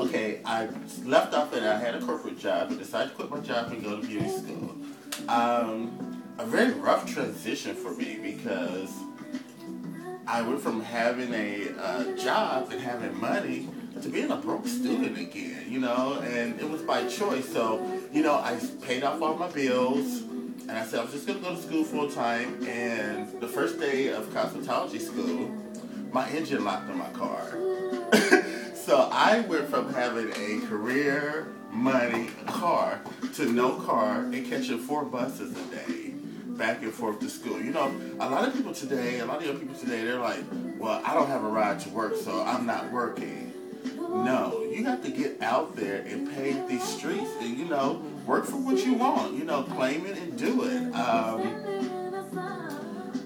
okay, I left off that I had a corporate job, but decided to quit my job and go to beauty school. A very rough transition for me because I went from having a job and having money to being a broke student again, you know, and it was by choice. So, you know, I paid off all my bills, and I said I was just going to go to school full time. And the first day of cosmetology school, my engine locked on my car. So I went from having a career, money, car to no car and catching 4 buses a day back and forth to school. You know, a lot of young people today, they're like, well, I don't have a ride to work, so I'm not working. No, you have to get out there and pave these streets and, you know, work for what you want. You know, claim it and do it.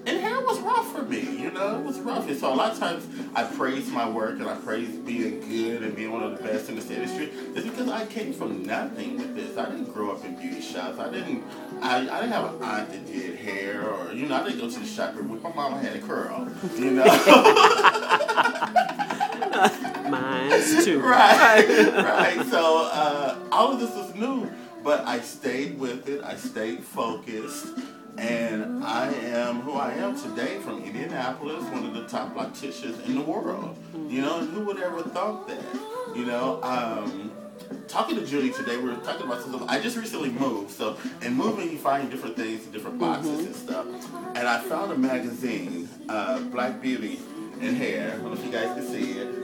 And hair was rough for me, you know, it was rough. And so a lot of times I praise my work and I praise being good and being one of the best in this industry. It's because I came from nothing with this. I didn't grow up in beauty shops. I didn't have an aunt that did hair, or, you know, I didn't go to the shop with my mama had a curl, you know. Mine too. Right. So all of this was new, but I stayed with it. I stayed focused. And I am who I am today, from Indianapolis, one of the top locticians in the world. You know, and who would ever thought that? You know, talking to Judy today, we were talking about something. I just recently moved. So in moving, you find different things in different boxes and stuff. And I found a magazine, Black Beauty and Hair. I don't know if you guys can see it.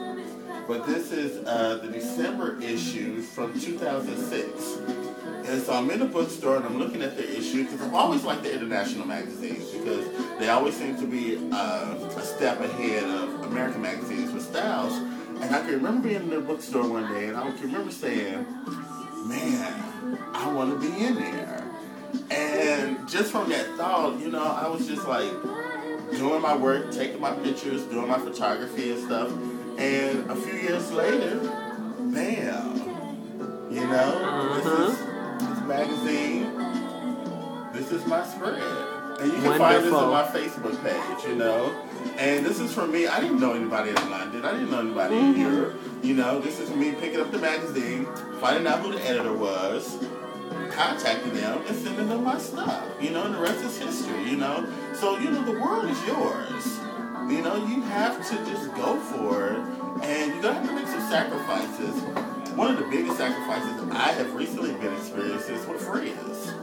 But this is the December issue from 2006. And so I'm in the bookstore and I'm looking at their issue, because I've always liked the international magazines because they always seem to be a step ahead of American magazines with styles. And I can remember being in the bookstore one day and I can remember saying, man, I want to be in there. And just from that thought, you know, I was just like doing my work, taking my pictures, doing my photography and stuff. And a few years later, bam, you know, this is magazine, this is my spread, and you can find this on my Facebook page, you know. And this is for me. I didn't know anybody in London, I didn't know anybody in Europe, you know. This is me picking up the magazine, finding out who the editor was, contacting them and sending them my stuff, you know, and the rest is history, you know. So, you know, the world is yours, you know. You have to just go for it, and you're gonna have to make some sacrifices. One of the biggest sacrifices I have recently been experiencing is with friends.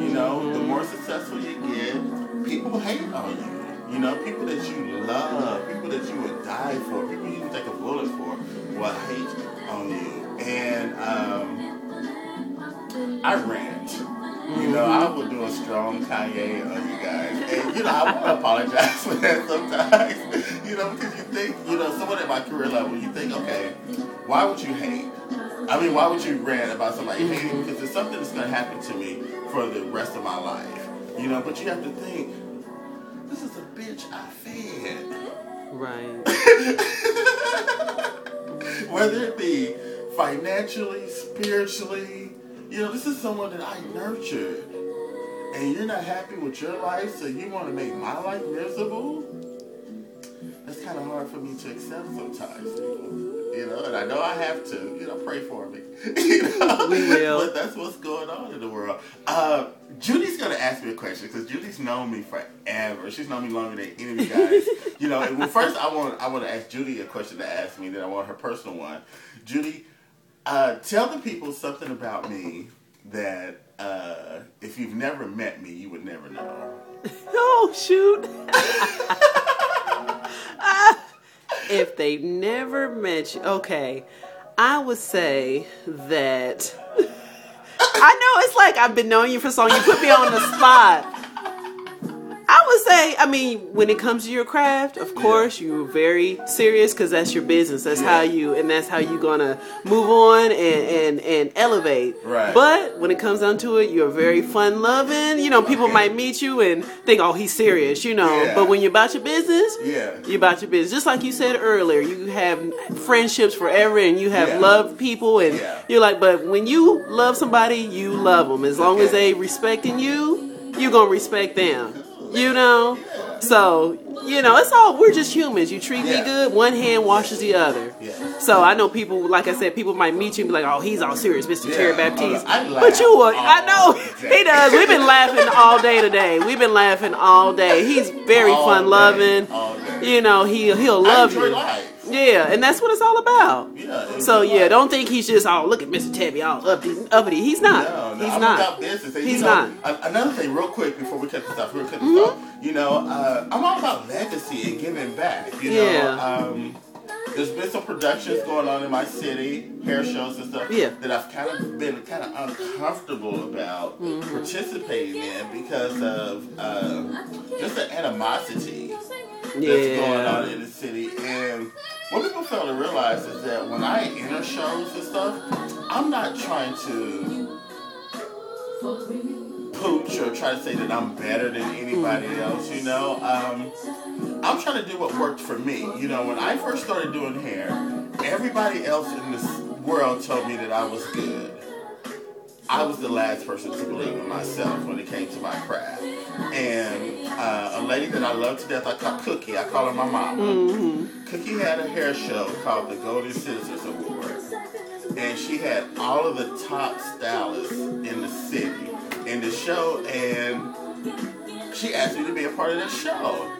You know, the more successful you get, people hate on you. You know, people that you love, people that you would die for, people you can take a bullet for, will hate on you. And I rant. You know, I will do a strong Kanye on you guys. And, you know, I want to apologize for that sometimes. You know, because you think, you know, someone at my career level, you think, okay, why would you hate? I mean, why would you rant about somebody hating? Because it's something that's going to happen to me for the rest of my life. You know, but you have to think, this is a bitch I fed. Right. Whether it be financially, spiritually, you know, this is someone that I nurtured. And you're not happy with your life, so you want to make my life miserable? That's kind of hard for me to accept sometimes, you know, and I know I have to, you know, pray for me. You know? We will. But that's what's going on in the world. Judy's going to ask me a question, because Judy's known me forever. She's known me longer than any of you guys. You know, and first I want to ask Judy a question to ask me, then I want her personal one. Judy, tell the people something about me that if you've never met me, you would never know. Oh, shoot. If they've never met you, okay, I would say that I know it's like I've been knowing you for so long. You put me on the spot. I would say, I mean, when it comes to your craft, of course, you're very serious because that's your business. That's how you're gonna move on and elevate. Right. But when it comes down to it, you're very fun loving. You know, people might meet you and think, oh, he's serious, you know. Yeah. But when you're about your business, you're about your business. Just like you said earlier, you have friendships forever and you have loved people and you're like, but when you love somebody, you love them. As long as they respecting you, you're gonna respect them. You know? So, you know, it's all, we're just humans. You treat me good, one hand washes the other. Yeah. So I know people, like I said, people might meet you and be like, "Oh, he's all serious, Mr. Thierry Baptiste." I laugh But you would, I know day. he does. We've been laughing all day today. We've been laughing all day. He's very fun loving. You know, he'll love I enjoy you. life. Yeah, and that's what it's all about. Yeah. So yeah, don't think he's just look at Mr. Tebby all uppity. He's not. No, he's I'm not. about business. And, he's know, not. Another thing, real quick, before we cut this off, you know, I'm all about legacy and giving back. You know, there's been some productions going on in my city, hair shows and stuff, that I've kind of been uncomfortable about participating in because of just the animosity that's going on in the city. And what people fail to realize is that when I enter shows and stuff, I'm not trying to pooch or try to say that I'm better than anybody else, you know. I'm trying to do what worked for me. You know, when I first started doing hair, everybody else in this world told me that I was good. I was the last person to believe in myself when it came to my craft. And a lady that I love to death, I call Cookie. I call her my mama. Cookie had a hair show called the Golden Scissors Award. And she had all of the top stylists in the city in the show. And she asked me to be a part of that show.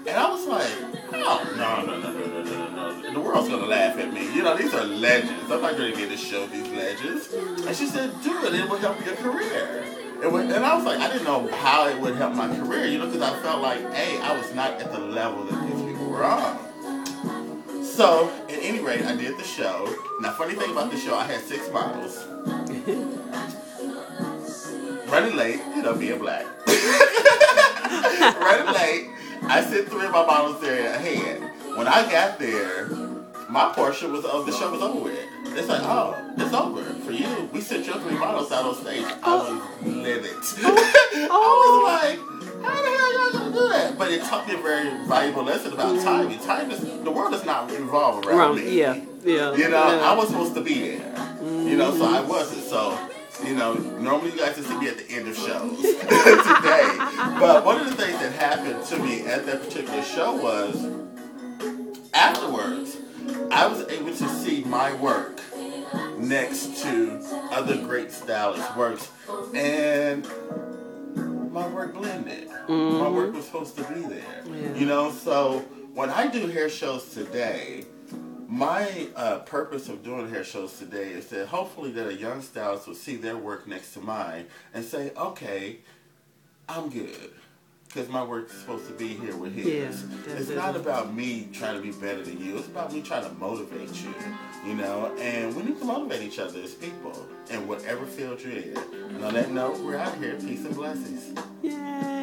And I was like, oh, no. The world's going to laugh at me. You know, these are legends. I'm not going to get to show these legends. And she said, do it. It will help your career. And I was like, I didn't know how it would help my career, you know, because I felt like, hey, I was not at the level that these people were on. So, at any rate, I did the show. Now, funny thing about the show, I had 6 models. Running late, you know, being black. Running late. I sent 3 of my models there ahead. When I got there, my portion of the show was over with. It's like, oh, it's over for you. We sent your 3 models out on stage. I was livid. I was like, how the hell y'all gonna do that? But it taught me a very valuable lesson about timing. The world does not revolve around me. Yeah. You know, I was supposed to be there. You know, so I wasn't. So, you know, normally you guys just see me at the end of shows today. But one of the things that happened to me at that particular show was, afterwards, I was able to see my work next to other great stylists' works, and my work blended. My work was supposed to be there. You know, so when I do hair shows today, my purpose of doing hair shows today is that hopefully that a young stylist will see their work next to mine and say, okay, I'm good. Because my work's supposed to be here with his. It's not about me trying to be better than you. It's about me trying to motivate you, you know. And we need to motivate each other as people in whatever field you're in. And on that note, we're out here. Peace and blessings. Yay.